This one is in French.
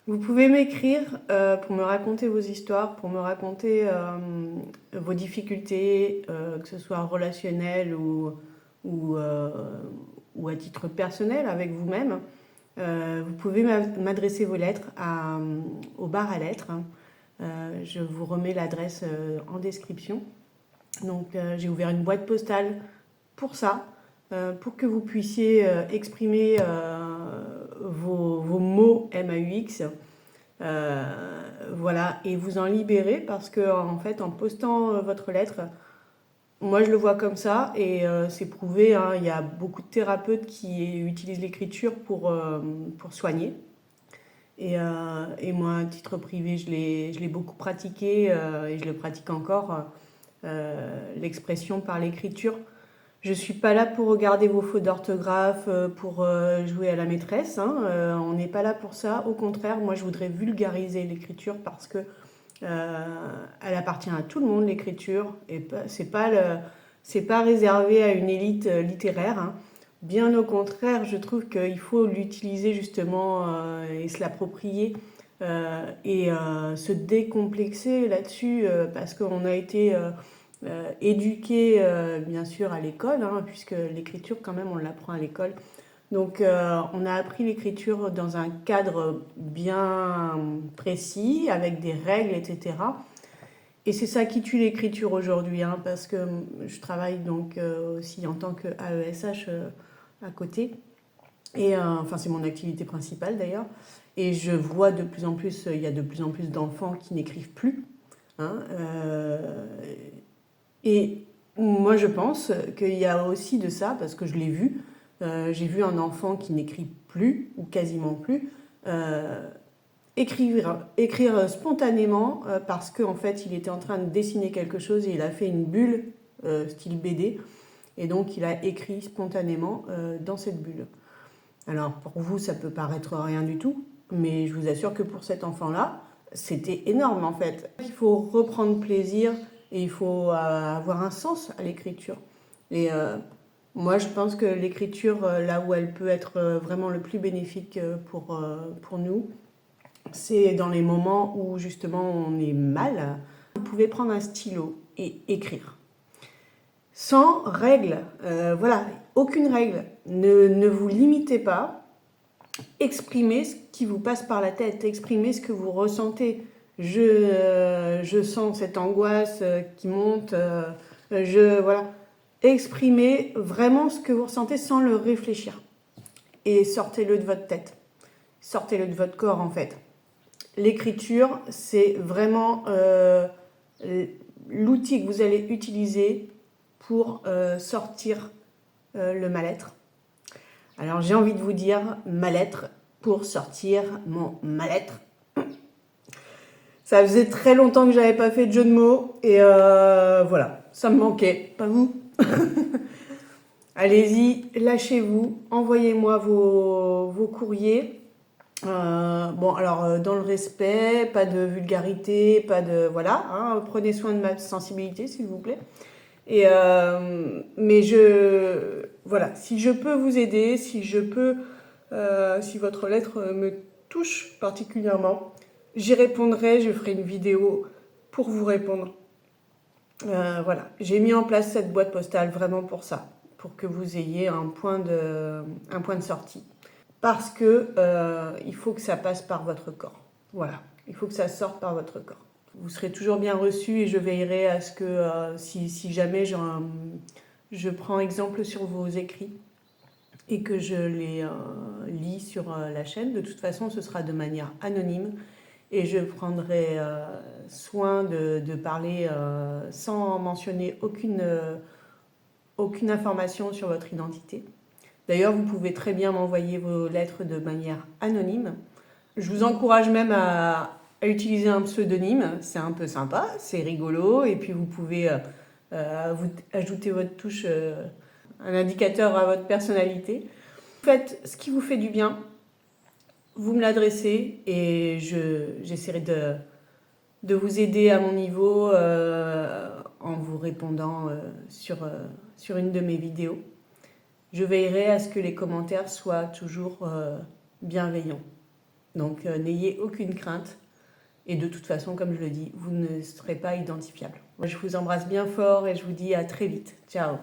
Vous pouvez m'écrire pour me raconter vos histoires, pour me raconter vos difficultés, que ce soit relationnelles ou, euh, ou à titre personnel avec vous-même. Vous pouvez m'adresser vos lettres au bar à lettres. Je vous remets l'adresse en description. Donc j'ai ouvert une boîte postale pour ça, pour que vous puissiez exprimer vos mots MAUX. Euh, voilà, et vous en libérer parce que en fait, en postant votre lettre, moi je le vois comme ça et c'est prouvé, hein, il y a beaucoup de thérapeutes qui utilisent l'écriture pour soigner. Et moi, à titre privé, je l'ai beaucoup pratiqué et je le pratique encore, l'expression par l'écriture. Je suis pas là pour regarder vos fautes d'orthographe, pour jouer à la maîtresse, hein. On n'est pas là pour ça. Au contraire, moi, je voudrais vulgariser l'écriture parce que elle appartient à tout le monde, l'écriture. Et c'est pas réservé à une élite littéraire, hein. Bien au contraire, je trouve qu'il faut l'utiliser justement et se l'approprier se décomplexer là-dessus parce qu'on a été éduqué bien sûr à l'école, hein, puisque l'écriture quand même on l'apprend à l'école. Donc on a appris l'écriture dans un cadre bien précis, avec des règles, etc. Et c'est ça qui tue l'écriture aujourd'hui, hein, parce que je travaille donc aussi en tant qu'AESH à côté. Et enfin c'est mon activité principale d'ailleurs. Et je vois de plus en plus, il y a de plus en plus d'enfants qui n'écrivent plus, hein, et moi, je pense qu'il y a aussi de ça, parce que je l'ai vu. J'ai vu un enfant qui n'écrit plus, ou quasiment plus, euh, écrire spontanément parce qu'en fait, il était en train de dessiner quelque chose et il a fait une bulle style BD. Et donc, il a écrit spontanément dans cette bulle. Alors, pour vous, ça peut paraître rien du tout, mais je vous assure que pour cet enfant-là, c'était énorme en fait. Il faut reprendre plaisir et il faut avoir un sens à l'écriture. Et moi, je pense que l'écriture, là où elle peut être vraiment le plus bénéfique pour nous, c'est dans les moments où justement on est mal. Vous pouvez prendre un stylo et écrire. Sans règle, voilà, aucune règle. Ne vous limitez pas. Exprimez ce qui vous passe par la tête, exprimez ce que vous ressentez. Je sens cette angoisse qui monte, voilà. Exprimez vraiment ce que vous ressentez sans le réfléchir. Et sortez-le de votre tête. Sortez-le de votre corps en fait. L'écriture, c'est vraiment l'outil que vous allez utiliser pour sortir le mal-être. Alors j'ai envie de vous dire mal-être pour sortir mon mal-être. Ça faisait très longtemps que j'avais pas fait de jeu de mots et voilà, ça me manquait, pas vous. Allez-y, lâchez-vous, envoyez-moi vos courriers. Bon, alors dans le respect, pas de vulgarité, pas de voilà, hein, prenez soin de ma sensibilité s'il vous plaît. Et mais voilà, si je peux vous aider, si votre lettre me touche particulièrement, j'y répondrai, je ferai une vidéo pour vous répondre. Voilà, j'ai mis en place cette boîte postale vraiment pour ça, pour que vous ayez un point de sortie. Parce que il faut que ça passe par votre corps. Voilà, il faut que ça sorte par votre corps. Vous serez toujours bien reçu et je veillerai à ce que si jamais je prends exemple sur vos écrits et que je les lis sur la chaîne, de toute façon ce sera de manière anonyme et je prendrai soin de parler sans mentionner aucune information sur votre identité. D'ailleurs, vous pouvez très bien m'envoyer vos lettres de manière anonyme. Je vous encourage même à utiliser un pseudonyme, c'est un peu sympa, c'est rigolo, et puis vous pouvez vous ajouter votre touche, un indicateur à votre personnalité. Faites ce qui vous fait du bien, vous me l'adressez et j'essaierai de vous aider à mon niveau en vous répondant sur une de mes vidéos. Je veillerai à ce que les commentaires soient toujours bienveillants. Donc n'ayez aucune crainte. Et de toute façon, comme je le dis, vous ne serez pas identifiable. Moi, je vous embrasse bien fort et je vous dis à très vite. Ciao!